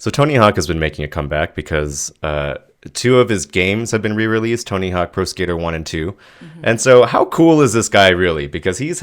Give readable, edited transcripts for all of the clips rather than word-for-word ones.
So Tony Hawk has been making a comeback because two of his games have been re-released, Tony Hawk Pro Skater 1 and 2. Mm-hmm. And so how cool is this guy really? Because his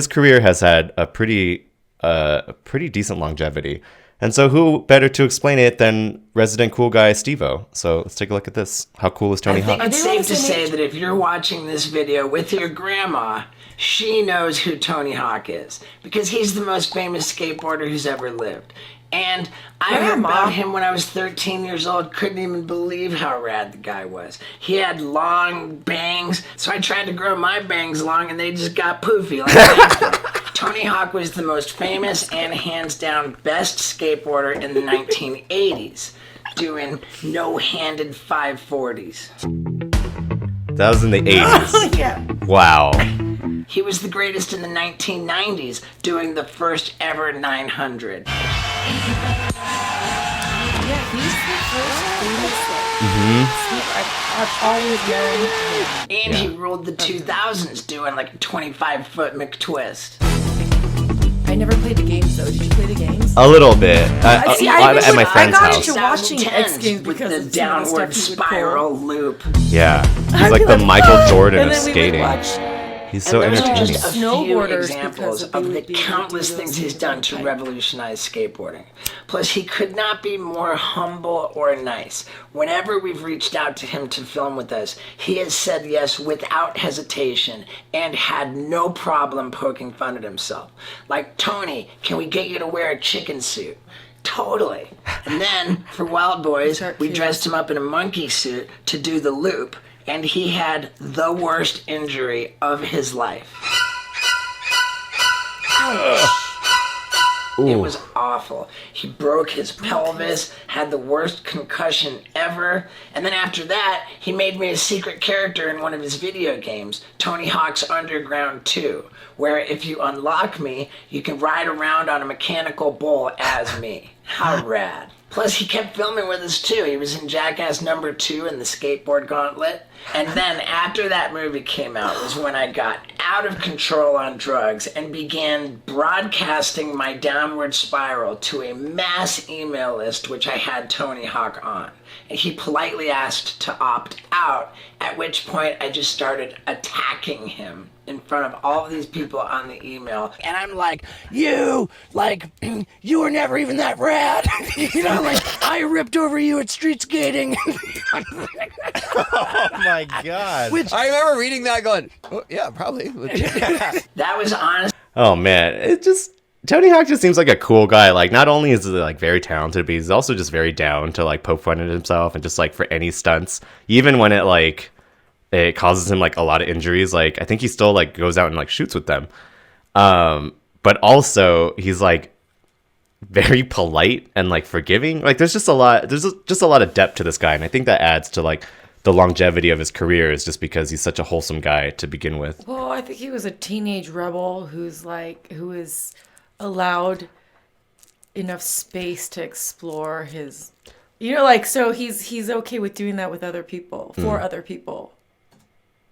career has had a pretty decent longevity. And so who better to explain it than resident cool guy Steve-O? So let's take a look at this. How cool is Tony Hawk? I think it's safe to say that if you're watching this video with your grandma, she knows who Tony Hawk is. Because he's the most famous skateboarder who's ever lived. And I heard about him when I was 13 years old. Couldn't even believe how rad the guy was. He had long bangs, so I tried to grow my bangs long, and they just got poofy. Like Tony Hawk was the most famous and hands down best skateboarder in the 1980s, doing no-handed 540s. That was in the 80s. Yeah. Wow. He was the greatest in the 1990s, doing the first ever 900. Yeah, he's the first famous I've always known. And he ruled the 2000s doing like a 25-foot McTwist. I never played the games though. Did you play the games? A little bit. At my friend's I got house. into watching X Games with because the downward spiral loop. Yeah. He's like the Michael Jordan of skating. He's so entertaining. Just a few examples of the countless things he's done to revolutionize skateboarding. Plus, he could not be more humble or nice. Whenever we've reached out to him to film with us, he has said yes without hesitation and had no problem poking fun at himself. Like, Tony, can we get you to wear a chicken suit? Totally. And then, for Wild Boys, we dressed him up in a monkey suit to do the loop. And he had the worst injury of his life. It was awful. He broke his pelvis, had the worst concussion ever, and then after that, he made me a secret character in one of his video games, Tony Hawk's Underground 2, where if you unlock me, you can ride around on a mechanical bull as me. How rad. Plus, he kept filming with us, too. He was in Jackass number 2 in the Skateboard Gauntlet. And then, after that movie came out, was when I got out of control on drugs and began broadcasting my downward spiral to a mass email list, which I had Tony Hawk on. And he politely asked to opt out, at which point I just started attacking him in front of all of these people on the email. And I'm like, you were never even that rad. I ripped over you at street skating. Oh my God. I remember reading that going, oh, yeah, probably. That was honest. Oh man, Tony Hawk just seems like a cool guy. Like, not only is he like very talented, but he's also just very down to like poke fun at himself and just like for any stunts, even when it causes him like a lot of injuries. Like, I think he still like goes out and like shoots with them. But also he's like very polite and like forgiving. Like, there's just a lot of depth to this guy, and I think that adds to like the longevity of his career, is just because he's such a wholesome guy to begin with. Well, I think he was a teenage rebel who is allowed enough space to explore his, so he's okay with doing that with other people, for other people.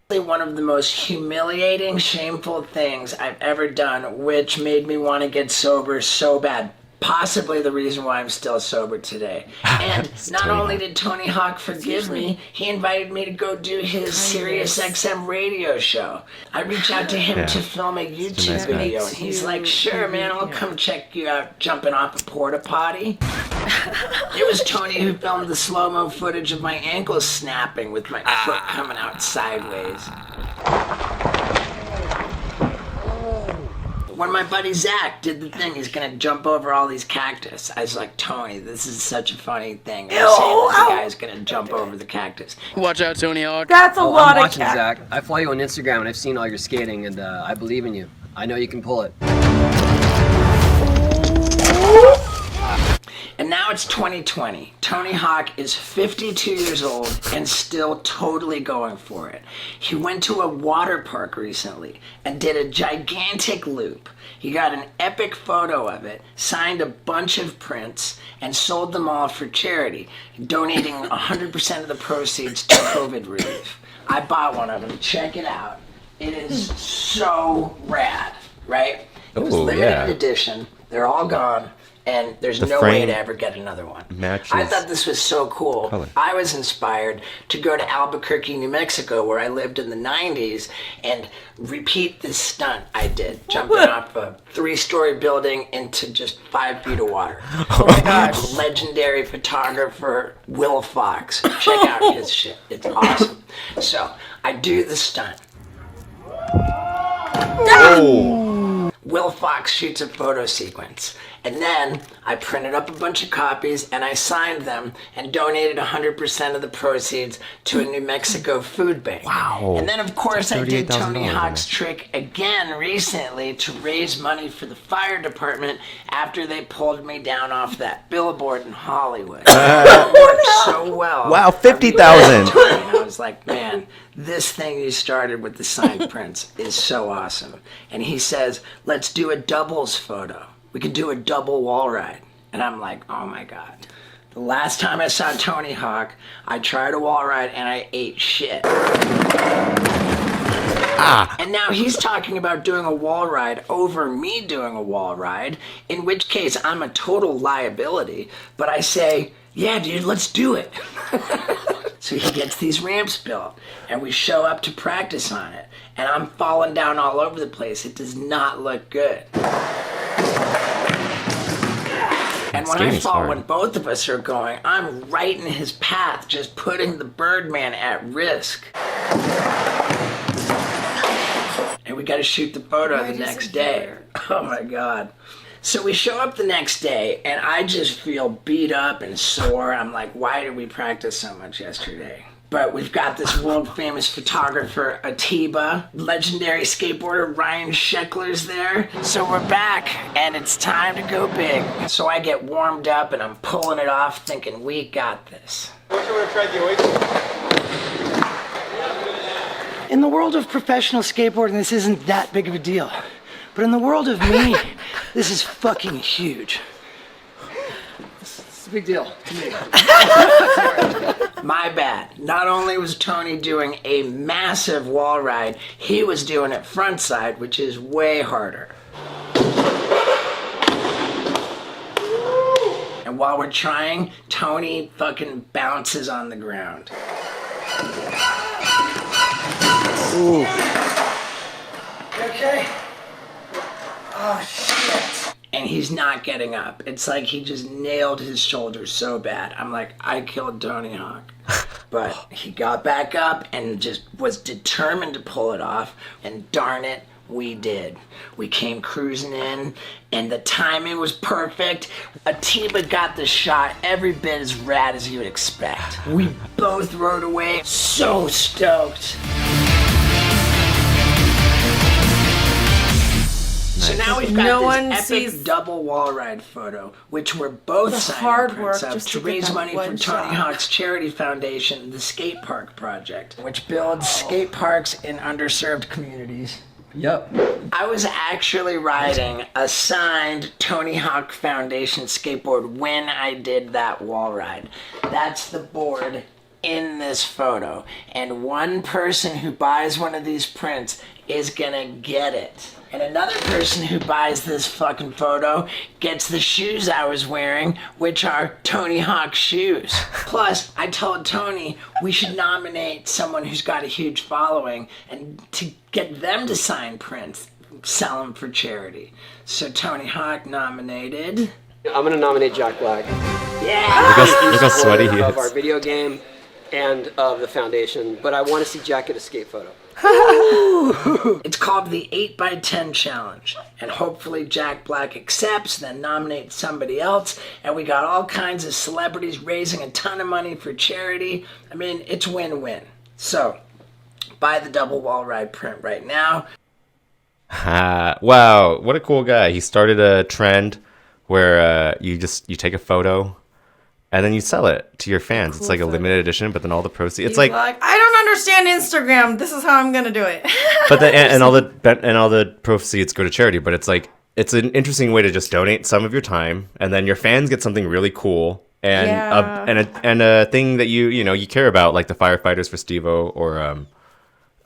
One of the most humiliating, shameful things I've ever done, which made me want to get sober so bad. Possibly the reason why I'm still sober today. And not only did Tony Hawk forgive me, he invited me to go do his Sirius XM radio show. I reached out to him to film a YouTube video, and he's like, sure, man, I'll come check you out jumping off a porta potty. It was Tony who filmed the slow-mo footage of my ankles snapping with my foot coming out sideways. When my buddy Zach did the thing, he's gonna jump over all these cactus. I was like, Tony, this is such a funny thing. I'm saying that the guy's gonna jump over the cactus. Watch out, Tony Hawk. That's a lot I'm of watching, Zach. I follow you on Instagram, and I've seen all your skating, and I believe in you. I know you can pull it. And now it's 2020. Tony Hawk is 52 years old and still totally going for it. He went to a water park recently and did a gigantic loop. He got an epic photo of it, signed a bunch of prints, and sold them all for charity, donating 100% of the proceeds to COVID relief. I bought one of them. Check it out. It is so rad, right? It was limited edition. They're all gone. and there's The no way frame to ever get another one. matches I thought this was so cool. color. I was inspired to go to Albuquerque, New Mexico, where I lived in the 90s, and repeat this stunt I did, jumping off a 3-story building into just 5 feet of water. Oh my gosh. Legendary photographer Will Fox. Check out his shit. It's awesome. So I do the stunt. Oh. Will Fox shoots a photo sequence. And then I printed up a bunch of copies and I signed them and donated 100% of the proceeds to a New Mexico food bank. Wow. And then, of course, I did Tony $38,000 Hawk's trick again recently to raise money for the fire department after they pulled me down off that billboard in Hollywood. It worked so well. Wow, I 50,000. I was like, man, this thing you started with the signed prints is so awesome. And he says, let's do a doubles photo. We could do a double wall ride. And I'm like, oh my God. The last time I saw Tony Hawk, I tried a wall ride and I ate shit. And now he's talking about doing a wall ride over me doing a wall ride, in which case I'm a total liability. But I say, yeah, dude, let's do it. So he gets these ramps built, and we show up to practice on it. And I'm falling down all over the place. It does not look good. And when I Skating's fall, hard. when both of us are going, I'm right in his path, just putting the Birdman at risk. And we got to shoot the photo the next day. Oh my God. So we show up the next day, and I just feel beat up and sore. I'm like, why did we practice so much yesterday? But we've got this world-famous photographer, Atiba, legendary skateboarder Ryan Sheckler's there. So we're back, and it's time to go big. So I get warmed up, and I'm pulling it off, thinking, we got this. In the world of professional skateboarding, this isn't that big of a deal. But in the world of me, this is fucking huge. It's a big deal to me. My bad. Not only was Tony doing a massive wall ride, he was doing it frontside, which is way harder. And while we're trying, Tony fucking bounces on the ground. Ooh. You okay? Oh, shit. And he's not getting up. It's like he just nailed his shoulder so bad. I'm like, I killed Tony Hawk. But he got back up and just was determined to pull it off. And darn it, we did. We came cruising in, and the timing was perfect. Atiba got the shot every bit as rad as you would expect. We both rode away so stoked. So now we've got No this one epic sees double wall ride photo, which we're both the signing hard prints work of just to to get raise that money for one Tony shot. Hawk's charity foundation, the Skate Park Project, which builds skate parks in underserved communities. Yep. I was actually riding a signed Tony Hawk Foundation skateboard when I did that wall ride. That's the board in this photo. And one person who buys one of these prints is gonna get it. And another person who buys this fucking photo gets the shoes I was wearing, which are Tony Hawk shoes. Plus, I told Tony we should nominate someone who's got a huge following and to get them to sign prints, sell them for charity. So Tony Hawk nominated. I'm gonna nominate Jack Black. Yeah! Look how sweaty he Of our is. video game and of the foundation, but I want to see Jack get a skate photo. It's called the 8x10 Challenge, and hopefully Jack Black accepts, then nominates somebody else, and we got all kinds of celebrities raising a ton of money for charity. I mean, it's win-win. So, buy the double wall ride print right now. Wow, what a cool guy. He started a trend where you take a photo and then you sell it to your fans. It's like a limited edition, but then all the proceeds. It's He's like, I don't understand Instagram. This is how I'm gonna do it. but and all the proceeds go to charity. But it's like it's an interesting way to just donate some of your time, and then your fans get something really cool and a thing that you care about, like the firefighters for Steve-O or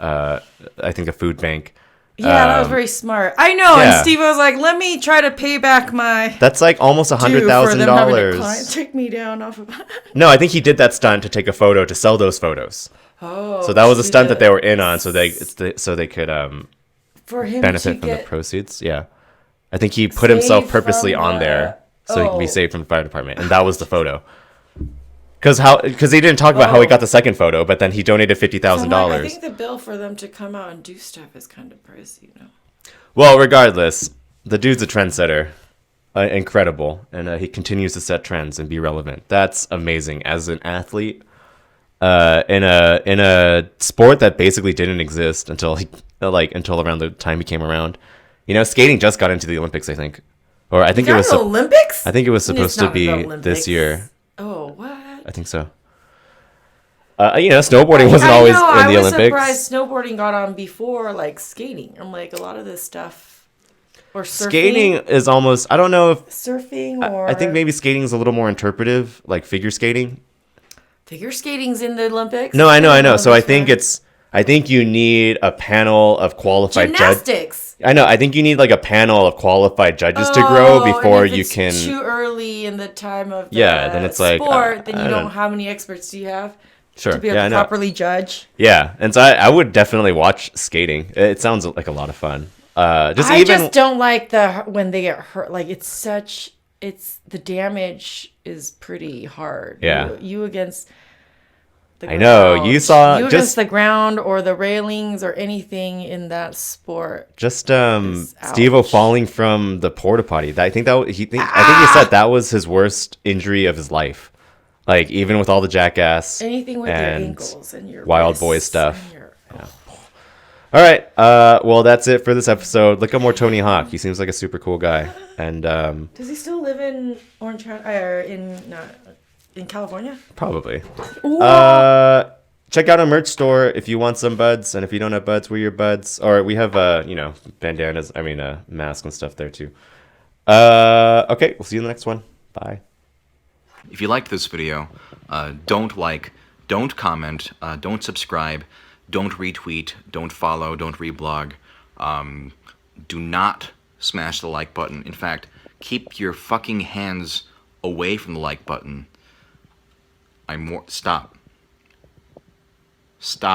I think a food bank. Yeah, that was very smart. I know. yeah. And Steve was like, "Let me try to pay back my That's like almost due for them having a $100,000. client take me down off of." No, I think he did that stunt to take a photo to sell those photos. Oh, So that was a stunt that they were in on, so they could for him benefit to from the get proceeds. Yeah, I think he put himself saved purposely from on the- there so he could be Oh. saved from the fire department, and that was the photo. Because he didn't talk about how he got the second photo, but then he donated $50,000. I think the bill for them to come out and do stuff is kind of pricey, you know. Well, regardless, the dude's a trendsetter, incredible, and he continues to set trends and be relevant. That's amazing as an athlete. In a sport that basically didn't exist until until around the time he came around. You know, skating just got into the Olympics, I think, or I think it was. Olympics. I think it was And it's supposed to not be the this Olympics. year. Oh, what? I think so. You know, snowboarding wasn't always in the I was Olympics. surprised snowboarding got on before like skating. I'm like a lot of this stuff or surfing. Skating is almost. I don't know if. Surfing or I think maybe skating is a little more interpretive, like figure skating. figure skating's in the Olympics. No, I know. So I Olympics think for I think you need a panel of qualified judges. gymnastics. I know. I think you need like a panel of qualified judges to grow before and if you it's can. Too early in the time of the Then it's like, sport. Then I you don't- don't. How many experts do you have Sure. to be able Yeah, I to know. properly judge? Yeah, and so I would definitely watch skating. It sounds like a lot of fun. I just don't like when they get hurt. Like it's the damage is pretty hard. Yeah. you against. The I know, ground. you saw against just- the ground or the railings or anything in that sport. just Ouch. Steve-O falling from the porta potty. I think I think he said that was his worst injury of his life. Like even with all the jackass, Anything with your and ankles and your Wild Boy wrists stuff. and your- All right. Well, that's it for this episode. Look at more Tony Hawk. He seems like a super cool guy. And Does he still live in Orange County or in California? probably. Check out our merch store if you want some buds, and if you don't have buds, we're your buds. Or we have bandanas. I mean, masks and stuff there too. Okay, we'll see you in the next one. Bye. If you liked this video, don't like, don't comment, don't subscribe, don't retweet, don't follow, don't reblog. Do not smash the like button. In fact, keep your fucking hands away from the like button. Stop. Stop.